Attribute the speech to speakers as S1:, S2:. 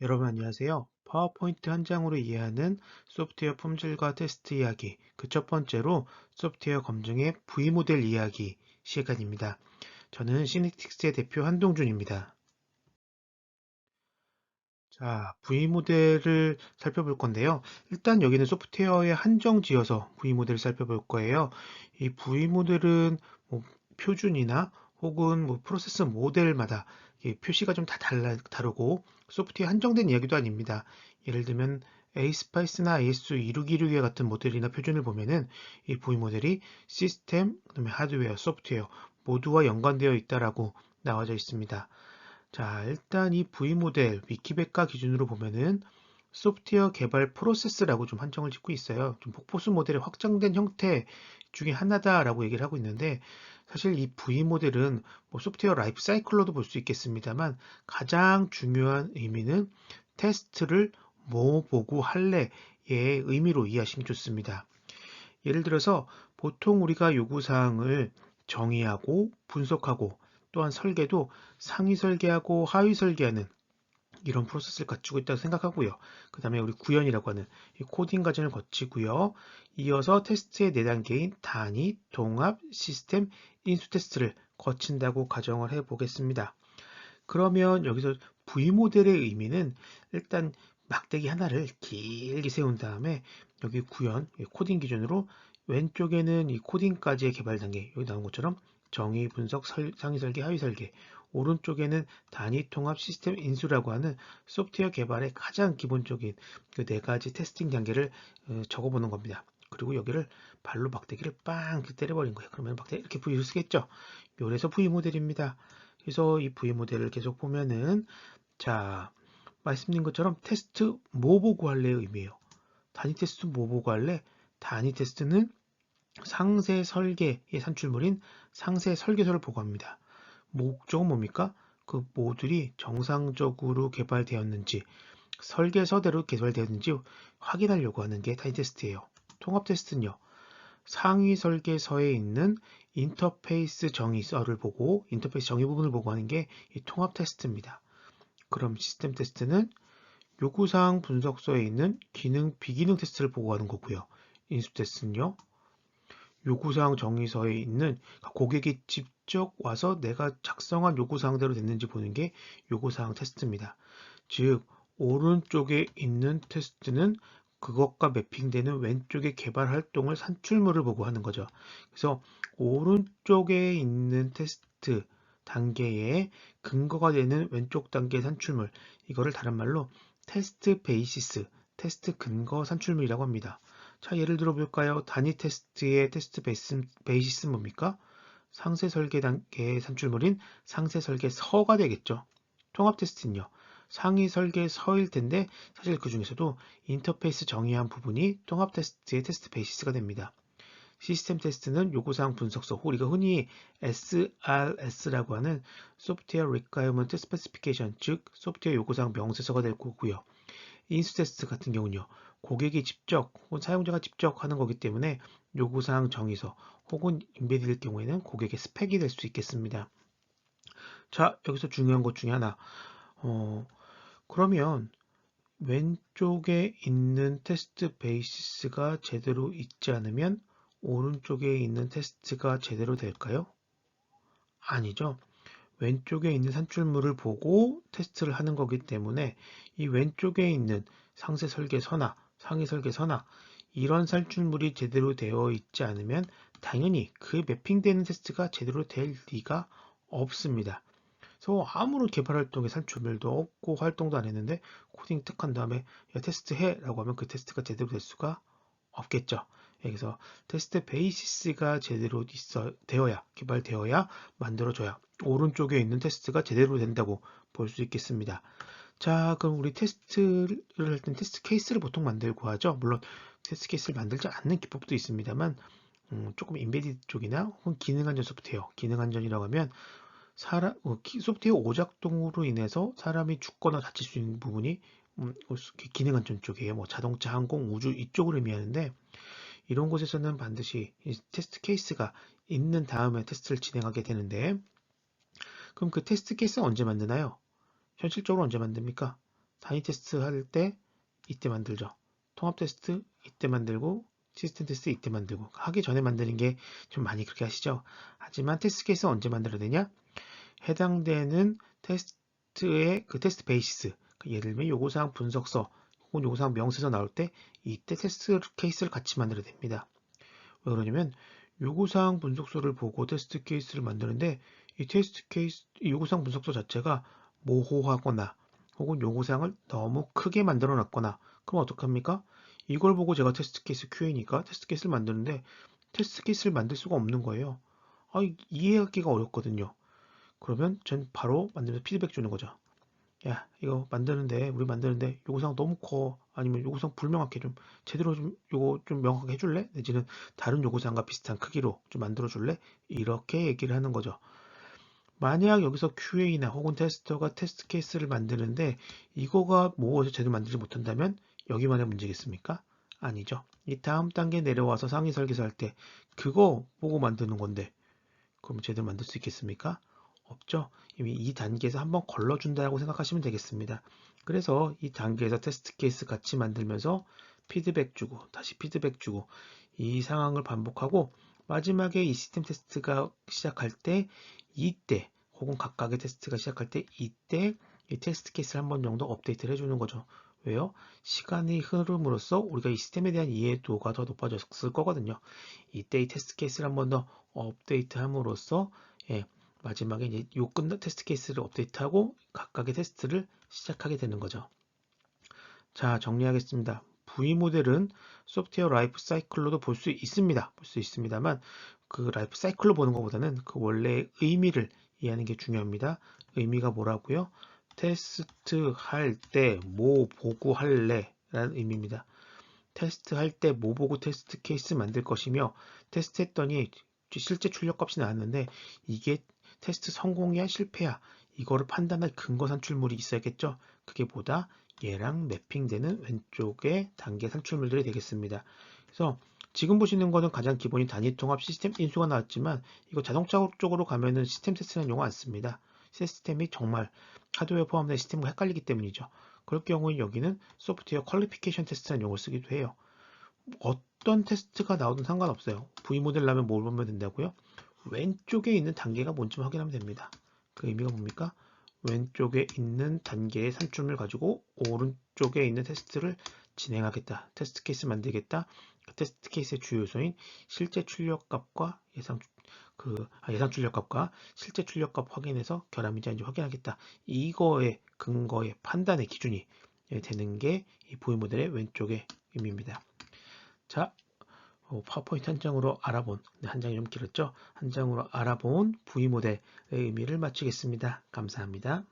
S1: 여러분 안녕하세요. 파워포인트 한 장으로 이해하는 소프트웨어 품질과 테스트 이야기, 그 첫 번째로 소프트웨어 검증의 V모델 이야기 시간입니다. 저는 시니틱스의 대표 한동준입니다. 자, V모델을 살펴볼 건데요. 일단 여기는 소프트웨어에 한정 지어서 V모델을 살펴볼 거예요. 이 V모델은 뭐 표준이나 혹은 뭐 프로세스 모델마다 표시가 좀 다 다르고 소프트웨어 한정된 이야기도 아닙니다. 예를 들면 에이스파이스나 AS2626 같은 모델이나 표준을 보면은 이 V모델이 시스템, 그다음에 하드웨어, 소프트웨어 모두와 연관되어 있다라고 나와져 있습니다. 자, 일단 이 V모델 위키백과 기준으로 보면은 소프트웨어 개발 프로세스라고 좀 한정을 짓고 있어요. 좀 폭포수 모델의 확장된 형태 중에 하나다라고 얘기를 하고 있는데 사실 이 V모델은 뭐 소프트웨어 라이프 사이클로도 볼 수 있겠습니다만 가장 중요한 의미는 테스트를 뭐 보고 할래의 의미로 이해하시면 좋습니다. 예를 들어서 보통 우리가 요구사항을 정의하고 분석하고 또한 설계도 상위 설계하고 하위 설계하는 이런 프로세스를 갖추고 있다고 생각하고요. 그 다음에 우리 구현이라고 하는 이 코딩 과정을 거치고요. 이어서 테스트의 4단계인 단위, 동합, 시스템, 인수 테스트를 거친다고 가정을 해 보겠습니다. 그러면 여기서 V모델의 의미는 일단 막대기 하나를 길게 세운 다음에 여기 구현, 코딩 기준으로 왼쪽에는 이 코딩까지의 개발 단계, 여기 나온 것처럼 정의, 분석, 상위 설계, 하위 설계, 오른쪽에는 단위, 통합, 시스템, 인수라고 하는 소프트웨어 개발의 가장 기본적인 그 4가지 테스팅 단계를 적어보는 겁니다. 그리고 여기를 발로 막대기를 빵 때려버린 거예요. 그러면 막대기 이렇게 V를 쓰겠죠. 요래서 V 모델입니다. 그래서 이 V 모델을 계속 보면은 자 말씀드린 것처럼 테스트 뭐 보고 할래의 의미예요. 단위 테스트 뭐 보고 할래? 단위 테스트는 상세 설계의 산출물인 상세 설계서를 보고합니다. 목적은 뭡니까? 그 모듈이 정상적으로 개발되었는지 설계서대로 개발되었는지 확인하려고 하는 게 단위 테스트예요. 통합 테스트는요. 상위 설계서에 있는 인터페이스 정의서를 보고 인터페이스 정의 부분을 보고 하는 게 이 통합 테스트입니다. 그럼 시스템 테스트는 요구사항 분석서에 있는 기능, 비기능 테스트를 보고 하는 거고요. 인수 테스트는요. 요구사항 정의서에 있는 고객이 직접 와서 내가 작성한 요구사항대로 됐는지 보는 게 요구사항 테스트입니다. 즉 오른쪽에 있는 테스트는 그것과 매핑되는 왼쪽의 개발 활동을 산출물을 보고 하는 거죠. 그래서 오른쪽에 있는 테스트 단계의 근거가 되는 왼쪽 단계의 산출물, 이거를 다른 말로 테스트 베이시스, 테스트 근거 산출물이라고 합니다. 자, 예를 들어 볼까요? 단위 테스트의 테스트 베이시스는 뭡니까? 상세 설계 단계의 산출물인 상세 설계서가 되겠죠. 통합 테스트는요. 상위 설계서일 텐데 사실 그 중에서도 인터페이스 정의한 부분이 통합 테스트의 테스트 베이시스가 됩니다. 시스템 테스트는 요구사항 분석서, 우리가 흔히 SRS라고 하는 소프트웨어 Requirement Specification, 즉 소프트웨어 요구사항 명세서가 될 거고요. 인수 테스트 같은 경우는요. 고객이 직접 혹은 사용자가 직접 하는 거기 때문에 요구사항 정의서 혹은 인베디될 경우에는 고객의 스펙이 될 수 있겠습니다. 자, 여기서 중요한 것 중에 하나. 그러면 왼쪽에 있는 테스트 베이시스가 제대로 있지 않으면 오른쪽에 있는 테스트가 제대로 될까요? 아니죠. 왼쪽에 있는 산출물을 보고 테스트를 하는 거기 때문에 이 왼쪽에 있는 상세 설계서나 상위 설계서나 이런 산출물이 제대로 되어 있지 않으면 당연히 그 매핑되는 테스트가 제대로 될 리가 없습니다. 그래서 아무런 개발 활동에 산출물도 없고 활동도 안 했는데 코딩 득 한 다음에 야, 테스트 해 라고 하면 그 테스트가 제대로 될 수가 없겠죠. 그래서 테스트 베이시스가 제대로 되어야 개발되어야 만들어져야 오른쪽에 있는 테스트가 제대로 된다고 볼 수 있겠습니다. 자, 그럼 우리 테스트를 할 땐 테스트 케이스를 보통 만들고 하죠. 물론 테스트 케이스를 만들지 않는 기법도 있습니다만 조금 인베디드 쪽이나 혹은 기능 안전 소프트웨어, 기능 안전이라고 하면 소프트웨어 오작동으로 인해서 사람이 죽거나 다칠 수 있는 부분이 기능 안전 쪽이에요. 뭐 자동차, 항공, 우주 이쪽을 의미하는데 이런 곳에서는 반드시 테스트 케이스가 있는 다음에 테스트를 진행하게 되는데 그럼 그 테스트 케이스는 언제 만드나요? 현실적으로 언제 만듭니까? 단위 테스트 할 때 이때 만들죠. 통합 테스트 이때 만들고 시스템 테스트 이때 만들고 하기 전에 만드는 게 좀 많이 그렇게 하시죠. 하지만 테스트 케이스 언제 만들어야 되냐? 해당되는 테스트의 그 테스트 베이시스, 예를 들면 요구사항 분석서 혹은 요구사항 명세서 나올 때 이때 테스트 케이스를 같이 만들어야 됩니다. 왜 그러냐면 요구사항 분석서를 보고 테스트 케이스를 만드는데 이 테스트 케이스, 이 요구사항 분석서 자체가 모호하거나 혹은 요구사항을 너무 크게 만들어 놨거나 그럼 어떡합니까? 이걸 보고 제가 테스트 케이스 QA니까 테스트 케이스를 만드는데 테스트 케이스를 만들 수가 없는 거예요. 이해하기가 어렵거든요. 그러면 전 바로 만들면서 피드백 주는 거죠. 야, 이거 만드는데, 우리 만드는데 요구사항 너무 커. 아니면 요구사항 불명확해. 좀 제대로 좀 요거 좀 명확하게 해줄래? 내지는 다른 요구사항과 비슷한 크기로 좀 만들어줄래? 이렇게 얘기를 하는 거죠. 만약 여기서 QA나 혹은 테스터가 테스트 케이스를 만드는데 이거가 모호해서 제대로 만들지 못한다면 여기만의 문제겠습니까? 아니죠. 이 다음 단계 내려와서 상위 설계서 할 때 그거 보고 만드는 건데 그럼 제대로 만들 수 있겠습니까? 없죠. 이미 이 단계에서 한번 걸러준다고 생각하시면 되겠습니다. 그래서 이 단계에서 테스트 케이스 같이 만들면서 피드백 주고 다시 피드백 주고 이 상황을 반복하고 마지막에 이 시스템 테스트가 시작할 때 이때 혹은 각각의 테스트가 시작할 때 이때 이 테스트 케이스를 한 번 정도 업데이트를 해주는 거죠. 왜요? 시간이 흐름으로써 우리가 이 시스템에 대한 이해도가 더 높아졌을 거거든요. 이때 이 테스트 케이스를 한 번 더 업데이트 함으로써 예, 마지막에 이제 요 끝난 테스트 케이스를 업데이트하고 각각의 테스트를 시작하게 되는 거죠. 자, 정리하겠습니다. V 모델은 소프트웨어 라이프 사이클로도 볼 수 있습니다. 볼 수 있습니다만 그 라이프 사이클로 보는 것보다는 그 원래의 의미를 이해하는 게 중요합니다. 의미가 뭐라고요? 테스트 할 때 뭐 보고 할래? 라는 의미입니다. 테스트 할 때 뭐 보고 테스트 케이스 만들 것이며 테스트 했더니 실제 출력값이 나왔는데 이게 테스트 성공이야 실패야 이거를 판단할 근거 산출물이 있어야겠죠. 그게 보다 얘랑 매핑되는 왼쪽의 단계 산출물들이 되겠습니다. 그래서 지금 보시는 거는 가장 기본인 단위 통합 시스템 인수가 나왔지만 이거 자동차 쪽으로 가면은 시스템 테스트라는 용어 안 씁니다. 시스템이 정말 하드웨어 포함된 시스템과 헷갈리기 때문이죠. 그럴 경우에 여기는 소프트웨어 퀄리피케이션 테스트라는 용어를 쓰기도 해요. 어떤 테스트가 나오든 상관없어요. V 모델 나면 뭘 보면 된다고요? 왼쪽에 있는 단계가 뭔지 확인하면 됩니다. 그 의미가 뭡니까? 왼쪽에 있는 단계의 산출물 가지고 오른쪽에 있는 테스트를 진행하겠다. 테스트 케이스 만들겠다. 그 테스트 케이스의 주요 요소인 실제 출력값과 예상 출력값과 실제 출력값 확인해서 결함인지 아닌지 확인하겠다. 이거의 근거의 판단의 기준이 되는 게 이 V 모델의 왼쪽의 의미입니다. 자, 파워포인트 한 장으로 알아본, 한 장이 좀 길었죠? 한 장으로 알아본 V 모델의 의미를 마치겠습니다. 감사합니다.